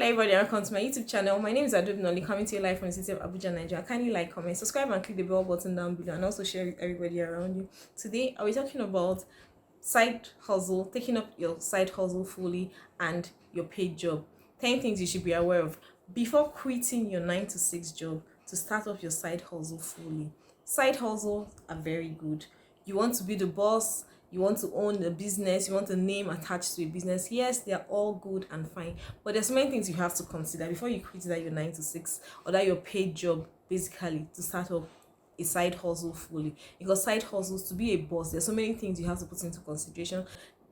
Hello everybody, welcome to my YouTube channel. My name is Adobe Noli, coming to you live from the city of Abuja, Nigeria. Kindly like, comment, subscribe and click the bell button down below and also share with everybody around you. Today I'll be talking about side hustle, taking up your side hustle fully and your paid job. 10 things you should be aware of before quitting your 9 to 6 job to start up your side hustle fully. Side hustles are very good. You want to be the boss, you want to own a business, you want a name attached to a business. Yes, they are all good and fine, but there's many things you have to consider before you quit that your 9 to 6 or that your paid job, basically to start up a side hustle fully. Because side hustles, to be a boss, there's so many things you have to put into consideration.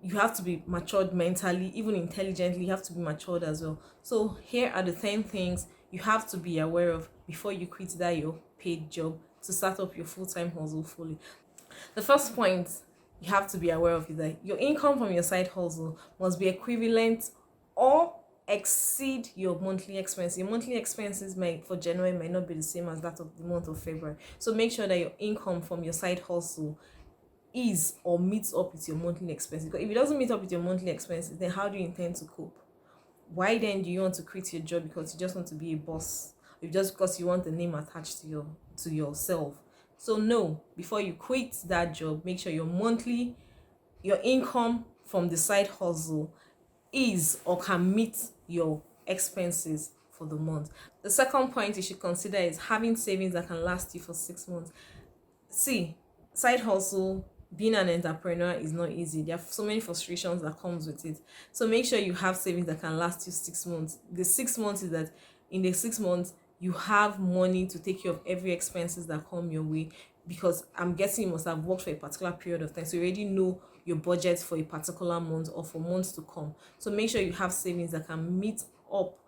You have to be matured mentally, even intelligently. You have to be matured as well. So here are the 10 things you have to be aware of before you quit that your paid job to start up your full-time hustle fully. The first point you have to be aware of is that your income from your side hustle must be equivalent or exceed your monthly expenses. Your monthly expenses for January might not be the same as that of the month of February. So make sure that your income from your side hustle is or meets up with your monthly expenses. Because if it doesn't meet up with your monthly expenses, then how do you intend to cope? Why then do you want to quit your job because you just want to be a boss? If just because you want the name attached to yourself. So no, before you quit that job, make sure your income from the side hustle is or can meet your expenses for the month. The second point you should consider is having savings that can last you for 6 months. See, side hustle, being an entrepreneur is not easy. There are so many frustrations that comes with it. So make sure you have savings that can last you 6 months. The 6 months is that in the 6 months you have money to take care of every expenses that come your way, because I'm guessing you must have worked for a particular period of time, so you already know your budget for a particular month or for months to come. So make sure you have savings that can meet up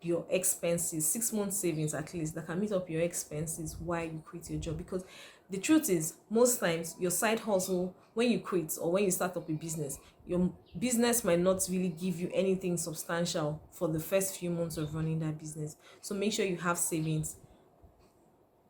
your expenses, 6 months savings at least, that can meet up your expenses while you quit your job. Because the truth is, most times your side hustle, when you quit or when you start up a business, your business might not really give you anything substantial for the first few months of running that business. So make sure you have savings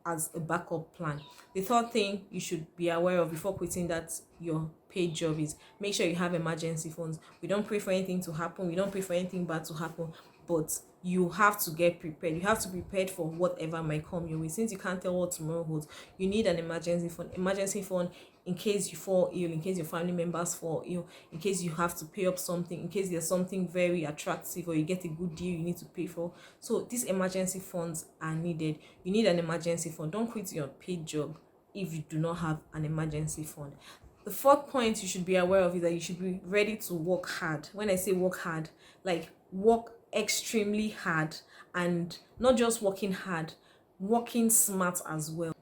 as a backup plan. The third thing you should be aware of before quitting that your paid job is make sure you have emergency funds. We don't pray for anything to happen, we don't pray for anything bad to happen, but you have to get prepared. You have to be prepared for whatever might come your way. Since you can't tell what tomorrow holds, you need an emergency fund. Emergency fund in case you fall ill, in case your family members fall ill, in case you have to pay up something, in case there's something very attractive or you get a good deal you need to pay for. So these emergency funds are needed. You need an emergency fund. Don't quit your paid job if you do not have an emergency fund. The fourth point you should be aware of is that you should be ready to work hard. When I say work hard, like work extremely hard, and not just working hard, working smart as well.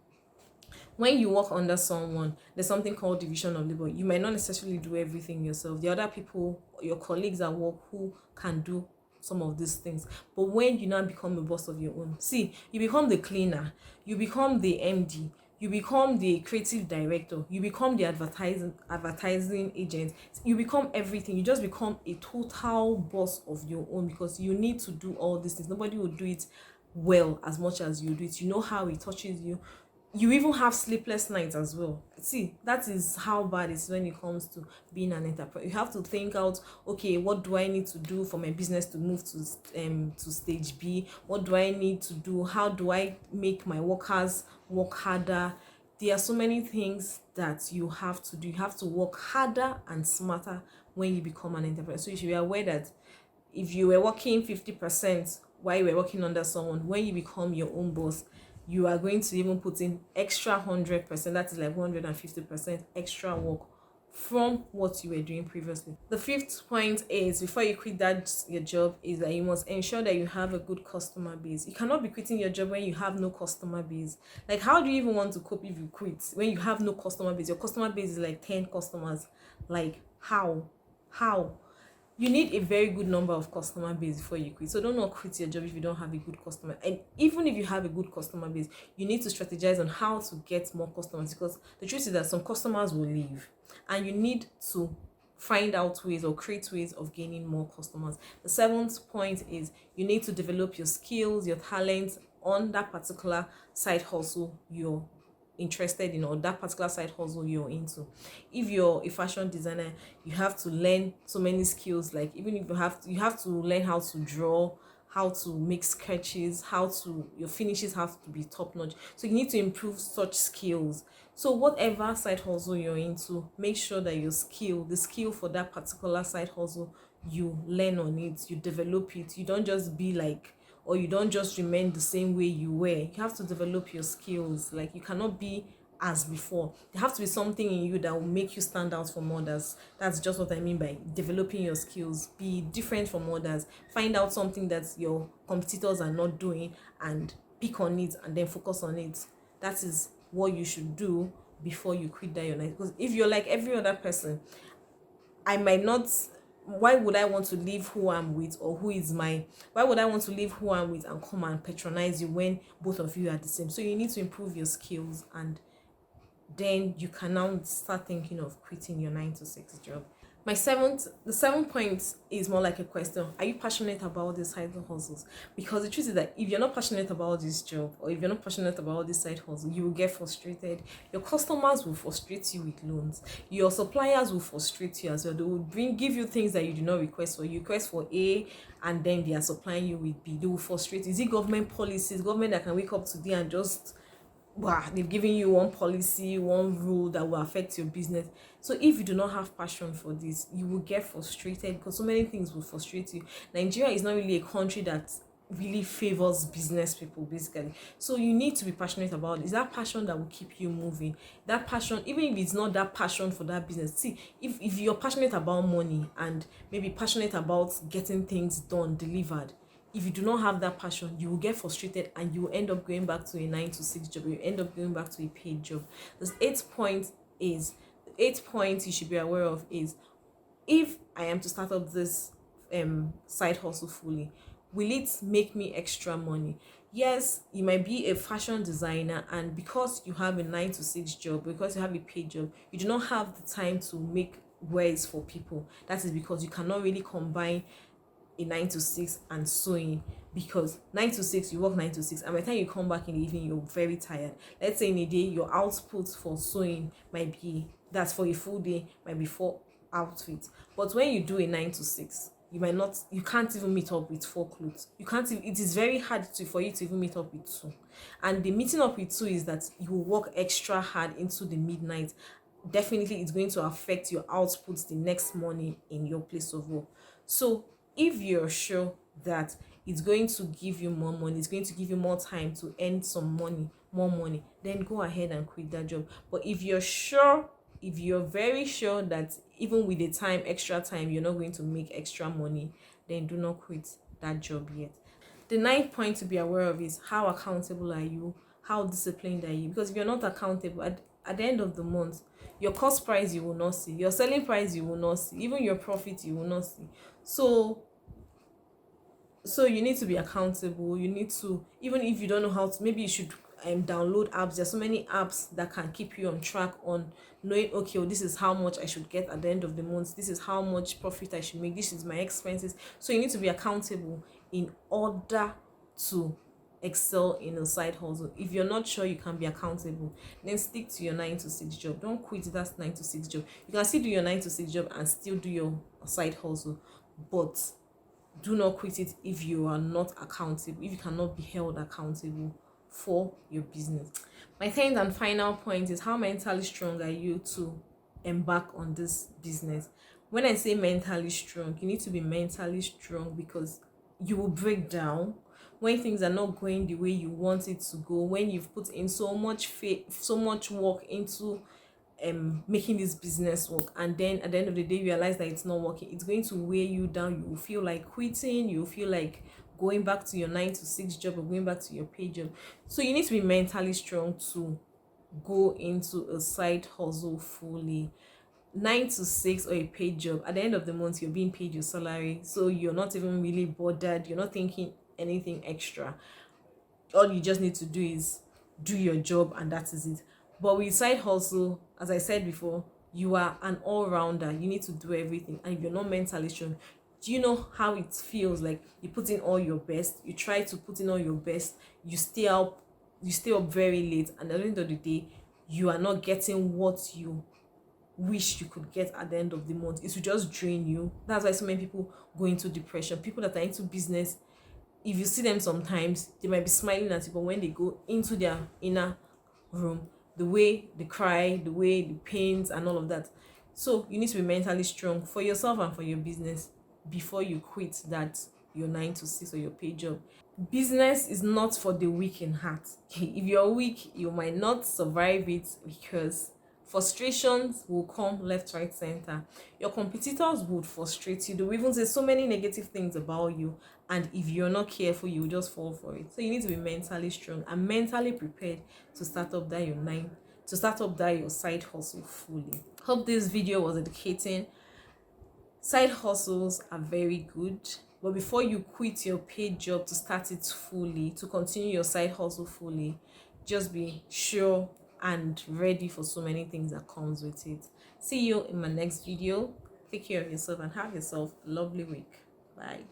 When you work under someone, there's something called division of labor. You might not necessarily do everything yourself. The other people, your colleagues at work, who can do some of these things. But when you now become a boss of your own, see, you become the cleaner, you become the MD, you become the creative director, you become the advertising agent, you become everything. You just become a total boss of your own, because you need to do all these things. Nobody will do it well as much as you do it. You know how it touches you. You even have sleepless nights as well. See, that is how bad it is when it comes to being an entrepreneur. You have to think out, okay, what do I need to do for my business to move to stage B? What do I need to do? How do I make my workers work harder? There are so many things that you have to do. You have to work harder and smarter when you become an entrepreneur. So you should be aware that if you were working 50% while you were working under someone, when you become your own boss, you are going to even put in extra 100%, that is like 150% extra work from what you were doing previously. The fifth point is, before you quit your job, is that you must ensure that you have a good customer base. You cannot be quitting your job when you have no customer base. Like, how do you even want to cope if you quit when you have no customer base? Your customer base is like 10 customers. Like, how you need a very good number of customer base before you quit. So don't not quit your job if you don't have a good customer. And even if you have a good customer base, you need to strategize on how to get more customers, because the truth is that some customers will leave, and you need to find out ways or create ways of gaining more customers. The seventh point is you need to develop your skills, your talents on that particular side hustle you're interested in, or that particular side hustle you're into. If you're a fashion designer, you have to learn so many skills. Like, even if you have to learn how to draw, how to make sketches, how to your finishes have to be top notch. So you need to improve such skills. So whatever side hustle you're into, make sure that the skill for that particular side hustle, you learn on it, you develop it. You don't just be like, or you don't just remain the same way you were. You have to develop your skills. Like, you cannot be as before. There have to be something in you that will make you stand out from others. That's just what I mean by developing your skills. Be different from others. Find out something that your competitors are not doing and pick on it and then focus on it. That is what you should do before you quit that your night. Because if you're like every other person, I might not. Why would I want to leave who I'm with, or why would I want to leave who I'm with and come and patronize you when both of you are the same? So you need to improve your skills, and then you can now start thinking of quitting your 9 to 6 job. The seventh point is more like a question. Are you passionate about these side hustles? Because the truth is that if you're not passionate about this job, or if you're not passionate about this side hustle, you will get frustrated. Your customers will frustrate you with loans. Your suppliers will frustrate you as well. They will give you things that you do not request for. You request for A, and then they are supplying you with B. They will frustrate you. Is it government policies? Government that can wake up today and just, wow, they've given you one policy, one rule that will affect your business. So if you do not have passion for this, you will get frustrated, because so many things will frustrate you. Nigeria is not really a country that really favors business people, basically. So you need to be passionate about it. It's that passion that will keep you moving. That passion, even if it's not that passion for that business. See, if you're passionate about money and maybe passionate about getting things done, delivered, if you do not have that passion, you will get frustrated and you will end up going back to a 9 to 6 job. You end up going back to a paid job. The eighth point you should be aware of is, if I am to start up this side hustle fully, will it make me extra money? Yes, you might be a fashion designer, and because you have a 9 to 6 job, because you have a paid job, you do not have the time to make wares for people. That is because you cannot really combine a 9 to 6 and sewing, because 9 to 6 you work 9 to 6, and by the time you come back in the evening, you're very tired. Let's say in a day your output for sewing might be, that's for a full day, might be 4 outfits. But when you do a 9 to 6, you can't even meet up with 4 clothes. It is very hard for you to even meet up with 2. And the meeting up with 2 is that you will work extra hard into the midnight. Definitely it's going to affect your output the next morning in your place of work. So if you're sure that it's going to give you more money, it's going to give you more time to earn more money, then go ahead and quit that job. But if you're very sure that even with the extra time, you're not going to make extra money, then do not quit that job yet. The ninth point to be aware of is, how accountable are you? How disciplined are you? Because if you're not accountable, at the end of the month, your cost price you will not see, your selling price you will not see, even your profit you will not see. So you need to be accountable. You need to, even if you don't know how to, maybe you should download apps. There's so many apps that can keep you on track on knowing, okay, this is how much I should get at the end of the month, this is how much profit I should make, this is my expenses. So you need to be accountable in order to excel in a side hustle. If you're not sure you can be accountable, then stick to your 9 to 6 job. Don't quit that 9 to 6 job. You can still do your 9 to 6 job and still do your side hustle, but do not quit it if you are not accountable, if you cannot be held accountable for your business. My 10th and final point is, how mentally strong are you to embark on this business? When I say mentally strong, you need to be mentally strong, because you will break down when things are not going the way you want it to go, when you've put in so much faith, so much work into making this business work, and then at the end of the day realize that it's not working. It's going to weigh you down. You will feel like quitting. You will feel like going back to your 9 to 6 job or going back to your paid job. So you need to be mentally strong to go into a side hustle fully. 9 to 6 or a paid job, at the end of the month you're being paid your salary, so you're not even really bothered, you're not thinking anything extra. All you just need to do is do your job, and that is it. But with side hustle, as I said before, you are an all-rounder. You need to do everything, and if you're not mentally strong, do you know how it feels? Like, you put in all your best, you try to put in all your best, you stay up very late, and at the end of the day you are not getting what you wish you could get at the end of the month. It will just drain you. That's why so many people go into depression. People that are into business, if you see them sometimes, they might be smiling at you, but when they go into their inner room, the way they cry, the way they paint and all of that. So you need to be mentally strong for yourself and for your business before you quit that your 9 to 6 or your paid job. Business is not for the weak in heart. If you're weak, you might not survive it, because frustrations will come left, right, center. Your competitors would frustrate you. They will even say so many negative things about you, and if you're not careful, you will just fall for it. So you need to be mentally strong and mentally prepared to start up that your side hustle fully. Hope this video was educating. Side hustles are very good, but before you quit your paid job to start it fully, to continue your side hustle fully, just be sure and ready for so many things that comes with it. See you in my next video. Take care of yourself and have yourself a lovely week. Bye.